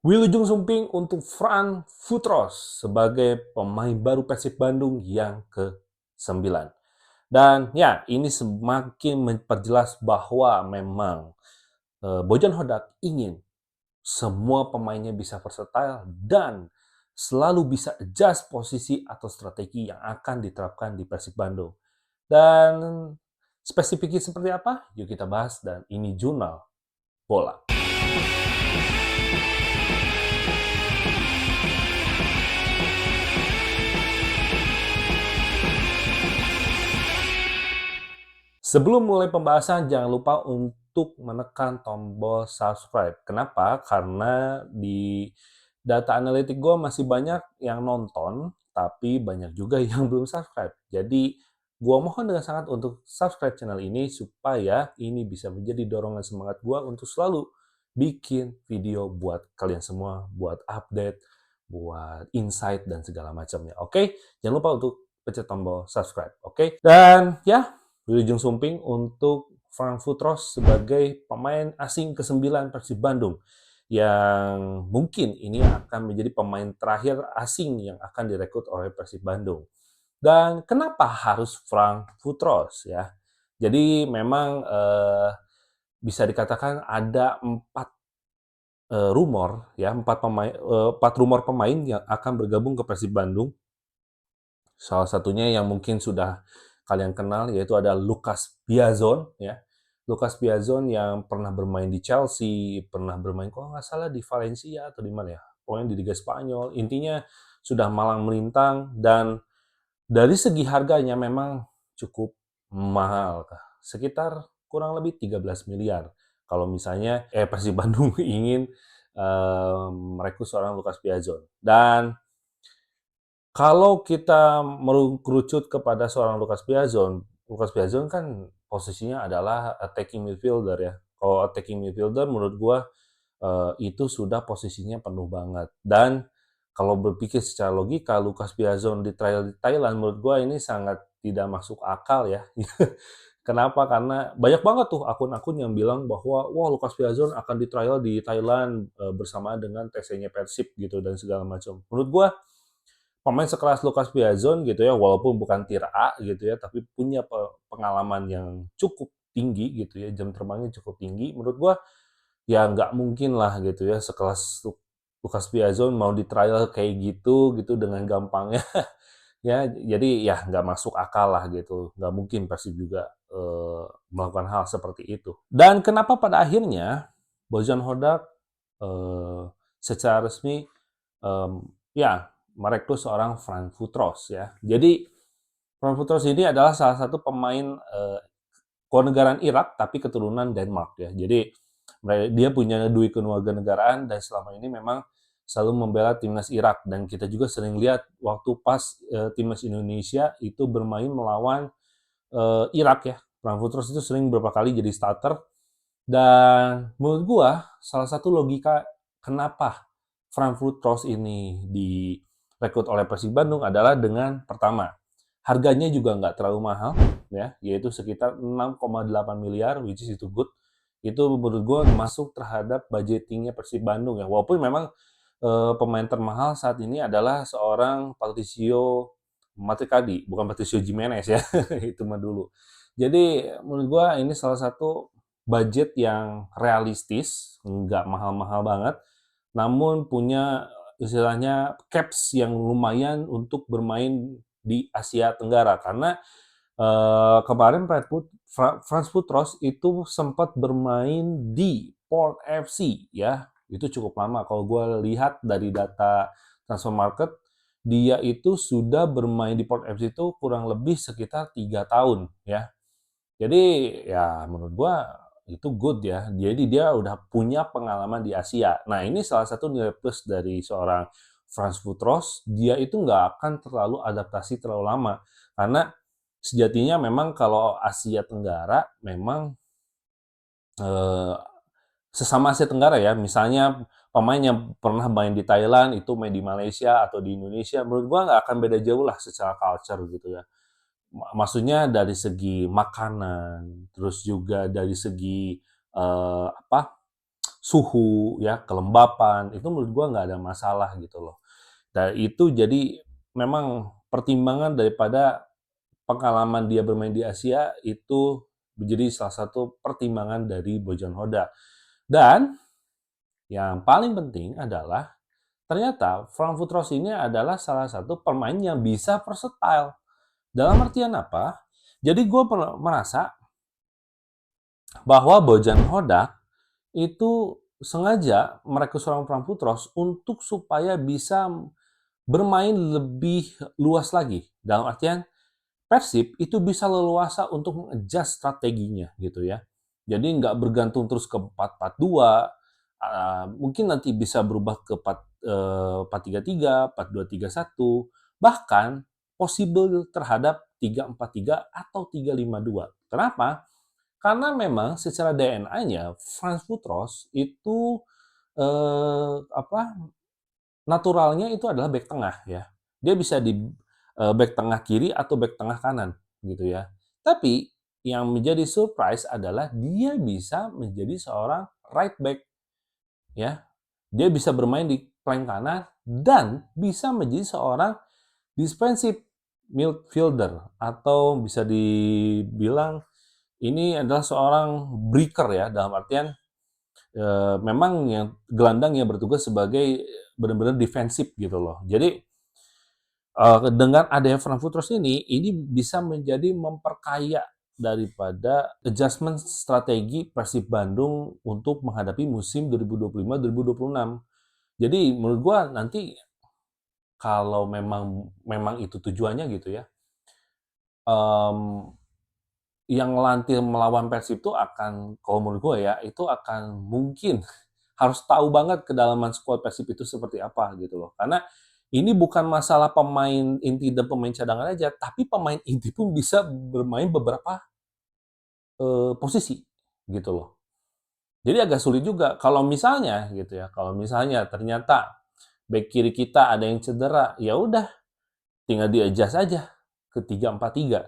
Wilujeng Sumping untuk Fran Futros sebagai pemain baru Persib Bandung yang ke-9. Dan ya, ini semakin memperjelas bahwa memang Bojan Hodak ingin semua pemainnya bisa versatile dan selalu bisa adjust posisi atau strategi yang akan diterapkan di Persib Bandung. Dan spesifiknya seperti apa? Yuk kita bahas dan ini Jurnal Bola. Sebelum mulai pembahasan, jangan lupa untuk menekan tombol subscribe. Kenapa? Karena di data analitik gue masih banyak yang nonton, tapi banyak juga yang belum subscribe. Jadi, gue mohon dengan sangat untuk subscribe channel ini supaya ini bisa menjadi dorongan semangat gue untuk selalu bikin video buat kalian semua, buat update, buat insight, dan segala macamnya. Oke? Jangan lupa untuk pencet tombol subscribe. Oke? Dan ya, Wilujeng Sumping untuk Frank Futros sebagai pemain asing ke-9 Persib Bandung yang mungkin ini akan menjadi pemain terakhir asing yang akan direkrut oleh Persib Bandung. Dan kenapa harus Frank Futros ya? Jadi memang bisa dikatakan ada rumor ya, empat rumor pemain yang akan bergabung ke Persib Bandung. Salah satunya yang mungkin sudah kalian kenal yaitu ada Lucas Piazon ya. Lucas Piazon yang pernah bermain di Chelsea, pernah bermain kalau nggak salah di Valencia atau di mana ya. Pokoknya di Liga Spanyol. Intinya sudah malang melintang dan dari segi harganya memang cukup mahal. Sekitar kurang lebih 13 miliar. Kalau misalnya Persib Bandung ingin merekrut seorang Lucas Piazon. Dan kalau kita merucut kepada seorang Lucas Piazon kan posisinya adalah attacking midfielder ya. Kalau attacking midfielder menurut gua itu sudah posisinya penuh banget. Dan kalau berpikir secara logika, Lucas Piazon di trial di Thailand menurut gua ini sangat tidak masuk akal ya. Kenapa? Karena banyak banget tuh akun-akun yang bilang bahwa wah Lucas Piazon akan di trial di Thailand bersama dengan TC-nya Persib gitu dan segala macam. Menurut gua pemain sekelas Lucas Piazon gitu ya, walaupun bukan tier A gitu ya, tapi punya pengalaman yang cukup tinggi gitu ya, jam terbangnya cukup tinggi. Menurut gua ya nggak mungkin lah gitu ya sekelas Lucas Piazon mau di trial kayak gitu dengan gampangnya ya. Jadi ya nggak masuk akal lah gitu, nggak mungkin Persib juga melakukan hal seperti itu. Dan kenapa pada akhirnya Bojan Hodak eh, secara resmi ya merekrut seorang Frank Futros ya. Jadi Frank Futros ini adalah salah satu pemain kewarganegaraan Irak tapi keturunan Denmark ya. Jadi dia punya dua kewarganegaraan dan selama ini memang selalu membela timnas Irak dan kita juga sering lihat waktu pas timnas Indonesia itu bermain melawan Irak ya. Frank Futros itu sering beberapa kali jadi starter dan menurut gua salah satu logika kenapa Frankfurt Trost ini direkrut oleh Persib Bandung adalah dengan pertama, harganya juga nggak terlalu mahal, ya, yaitu sekitar 6,8 miliar, which is itu good. Itu menurut gue masuk terhadap budgetingnya Persib Bandung ya. Walaupun memang pemain termahal saat ini adalah seorang Patricio Matricadi, bukan Patricio Jimenez ya, itu mah dulu. Jadi menurut gue ini salah satu budget yang realistis, nggak mahal-mahal banget, namun punya istilahnya caps yang lumayan untuk bermain di Asia Tenggara karena kemarin Franz Putros itu sempat bermain di Port FC ya, itu cukup lama. Kalau gue lihat dari data transfer market, dia itu sudah bermain di Port FC itu kurang lebih sekitar 3 tahun ya. Jadi ya menurut gua itu good ya. Jadi dia udah punya pengalaman di Asia. Nah ini salah satu nilai plus dari seorang Franz Futros. Dia itu nggak akan terlalu adaptasi terlalu lama. Karena sejatinya memang kalau Asia Tenggara memang eh, sesama Asia Tenggara ya. Misalnya pemain yang pernah main di Thailand itu main di Malaysia atau di Indonesia. Menurut gua nggak akan beda jauh lah secara culture gitu ya. Maksudnya dari segi makanan, terus juga dari segi apa suhu, ya, kelembapan, itu menurut gua nggak ada masalah gitu loh. Dan itu jadi memang pertimbangan daripada pengalaman dia bermain di Asia itu menjadi salah satu pertimbangan dari Bojan Hoda. Dan yang paling penting adalah ternyata Frankfurt Rose ini adalah salah satu pemain yang bisa versatile. Dalam artian apa? Jadi gue merasa bahwa Bojan Hodak itu sengaja merekrut seorang Frankfurt Rose untuk supaya bisa bermain lebih luas lagi. Dalam artian Persib itu bisa leluasa untuk mengadjust strateginya gitu ya. Jadi nggak bergantung terus ke 4-4-2, mungkin nanti bisa berubah ke 4-3-3, 4-2-3-1, bahkan possible terhadap 3-4-3 atau 3-5-2. Kenapa? Karena memang secara DNA-nya Franz Futros itu naturalnya itu adalah back tengah ya. Dia bisa di back tengah kiri atau back tengah kanan gitu ya. Tapi yang menjadi surprise adalah dia bisa menjadi seorang right back ya. Dia bisa bermain di flank kanan dan bisa menjadi seorang defensive midfielder atau bisa dibilang ini adalah seorang breaker ya, dalam artian memang yang gelandang yang bertugas sebagai benar-benar defensif gitu loh. Jadi dengan adanya Frankfurt Rose ini bisa menjadi memperkaya daripada adjustment strategi Persib Bandung untuk menghadapi musim 2025-2026. Jadi menurut gua nanti kalau memang itu tujuannya gitu ya, um, yang ngelantir melawan Persib itu akan, kalau menurut gue ya, itu akan mungkin harus tahu banget kedalaman skuad Persib itu seperti apa gitu loh. Karena ini bukan masalah pemain inti dan pemain cadangan aja, tapi pemain inti pun bisa bermain beberapa posisi gitu loh. Jadi agak sulit juga kalau misalnya gitu ya, kalau misalnya ternyata back kiri kita ada yang cedera, ya udah tinggal di-adjust aja ke 3-4-3.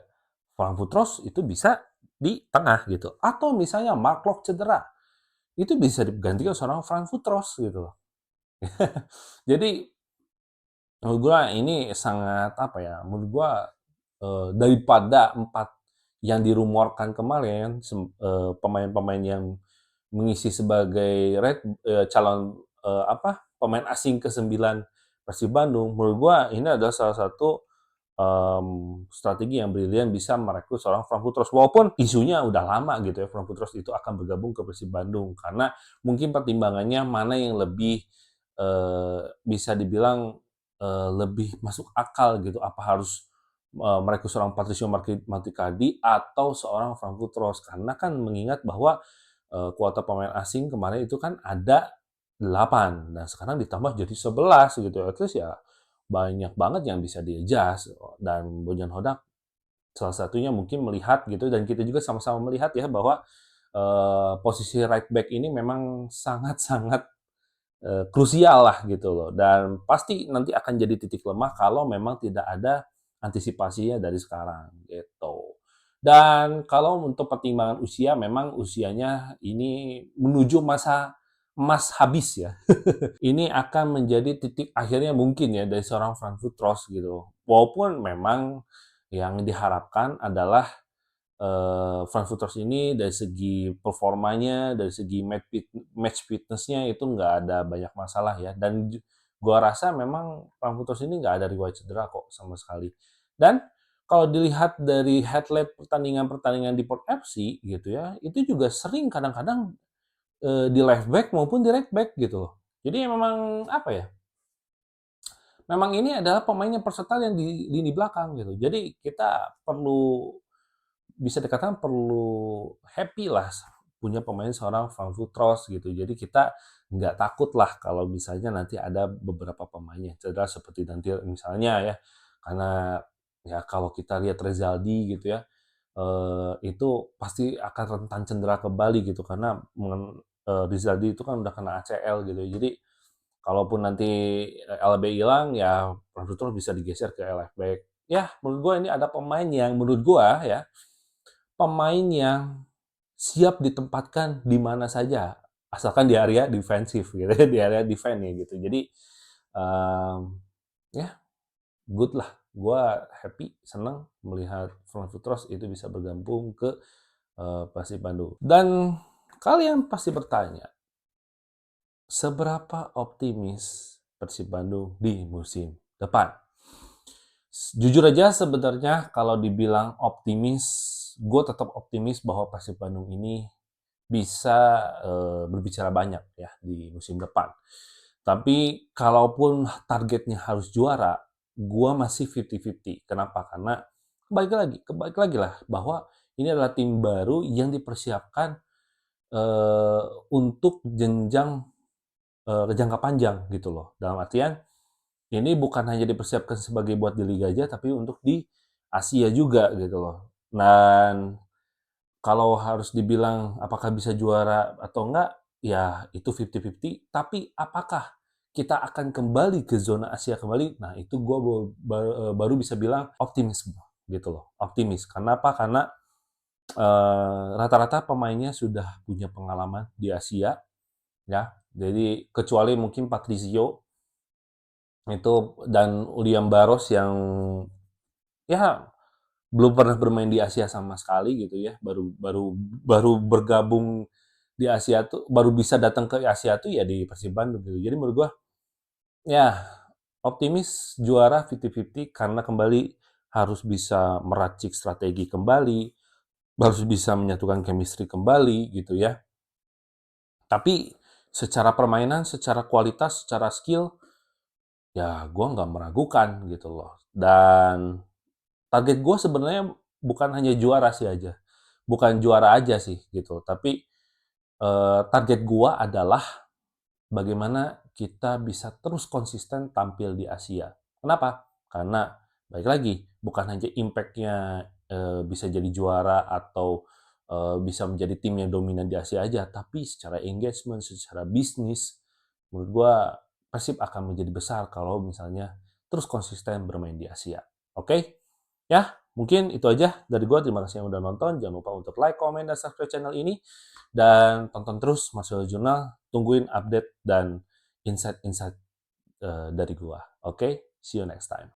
Van Futros itu bisa di tengah gitu. Atau misalnya Mark Locke cedera, itu bisa digantikan seorang Van Futros gitu loh. Jadi menurut gue ini sangat apa ya? Menurut gue daripada 4 yang dirumorkan kemarin, pemain-pemain yang mengisi sebagai calon pemain asing ke-9 Persib Bandung, menurut gue ini adalah salah satu strategi yang brilian bisa merekrut seorang Frank Futros. Walaupun isunya udah lama gitu ya, Frank Futros itu akan bergabung ke Persib Bandung karena mungkin pertimbangannya mana yang lebih bisa dibilang lebih masuk akal gitu. Apa harus merekrut seorang Patricio Marticadi atau seorang Frank Futros? Karena kan mengingat bahwa kuota pemain asing kemarin itu kan ada 8 dan sekarang ditambah jadi 11 gitu ya. Terus ya banyak banget yang bisa di-adjust dan Bojan Hodak salah satunya mungkin melihat gitu dan kita juga sama-sama melihat ya bahwa posisi right back ini memang sangat-sangat krusial lah gitu loh dan pasti nanti akan jadi titik lemah kalau memang tidak ada antisipasinya dari sekarang gitu. Dan kalau untuk pertimbangan usia memang usianya ini menuju masa emas habis ya. Ini akan menjadi titik akhirnya mungkin ya dari seorang Frankfurt Rose gitu. Walaupun memang yang diharapkan adalah Frankfurt Rose ini dari segi performanya, dari segi match fitness-nya itu nggak ada banyak masalah ya. Dan gua rasa memang Frankfurt Rose ini nggak ada riwayat cedera kok sama sekali. Dan kalau dilihat dari highlight pertandingan-pertandingan di Port FC gitu ya, itu juga sering kadang-kadang di left back maupun di right back gitu loh. Jadi memang apa ya? Memang ini adalah pemain yang versatile yang di lini belakang gitu. Jadi kita perlu bisa dikatakan perlu happy lah punya pemain seorang Van Futros gitu. Jadi kita nggak takut lah kalau misalnya nanti ada beberapa pemain yang cedera seperti nanti misalnya ya. Karena ya kalau kita lihat Rezaldi gitu ya, itu pasti akan rentan cedera kembali gitu karena Rizaldi itu kan udah kena ACL gitu. Jadi kalaupun nanti LB hilang ya Frank bisa digeser ke left back. Ya, menurut gue ini ada pemain yang menurut gue ya, pemain yang siap ditempatkan di mana saja asalkan di area defensif gitu ya, di area defense ya gitu. Jadi ya good lah. Gua happy, senang melihat Frankfurt Rose itu bisa bergabung ke Persib Bandung. Dan kalian pasti bertanya, seberapa optimis Persib Bandung di musim depan? Jujur aja sebenarnya kalau dibilang optimis, gue tetap optimis bahwa Persib Bandung ini bisa berbicara banyak ya di musim depan. Tapi kalaupun targetnya harus juara, gue masih 50-50. Kenapa? Karena kebalik lagi lah bahwa ini adalah tim baru yang dipersiapkan untuk jenjang jangka panjang gitu loh. Dalam artian ini bukan hanya dipersiapkan sebagai buat di Liga aja, tapi untuk di Asia juga gitu loh. Dan kalau harus dibilang apakah bisa juara atau enggak, ya itu 50-50. Tapi apakah kita akan kembali ke zona Asia kembali? Nah itu gue baru bisa bilang optimis gitu loh. Optimis. Kenapa? Karena rata-rata pemainnya sudah punya pengalaman di Asia, ya. Jadi kecuali mungkin Patrizio itu dan William Barros yang ya belum pernah bermain di Asia sama sekali gitu ya, baru baru baru bergabung di Asia tuh, baru bisa datang ke Asia tuh ya di Persib Bandung gitu. Jadi menurut gua ya optimis juara 50-50 karena kembali harus bisa meracik strategi kembali, harus bisa menyatukan chemistry kembali gitu ya. Tapi secara permainan, secara kualitas, secara skill, ya gue nggak meragukan gitu loh. Dan target gue sebenarnya bukan hanya juara sih aja, bukan juara aja sih gitu. Tapi target gue adalah bagaimana kita bisa terus konsisten tampil di Asia. Kenapa? Karena baik lagi, bukan hanya impact-nya bisa jadi juara atau bisa menjadi tim yang dominan di Asia aja, tapi secara engagement, secara bisnis, menurut gua Persib akan menjadi besar kalau misalnya terus konsisten bermain di Asia. Oke? Ya, mungkin itu aja dari gua. Terima kasih yang udah nonton. Jangan lupa untuk like, comment, dan subscribe channel ini. Dan tonton terus Masuk Jurnal. Tungguin update dan insight-insight dari gua. Oke? See you next time.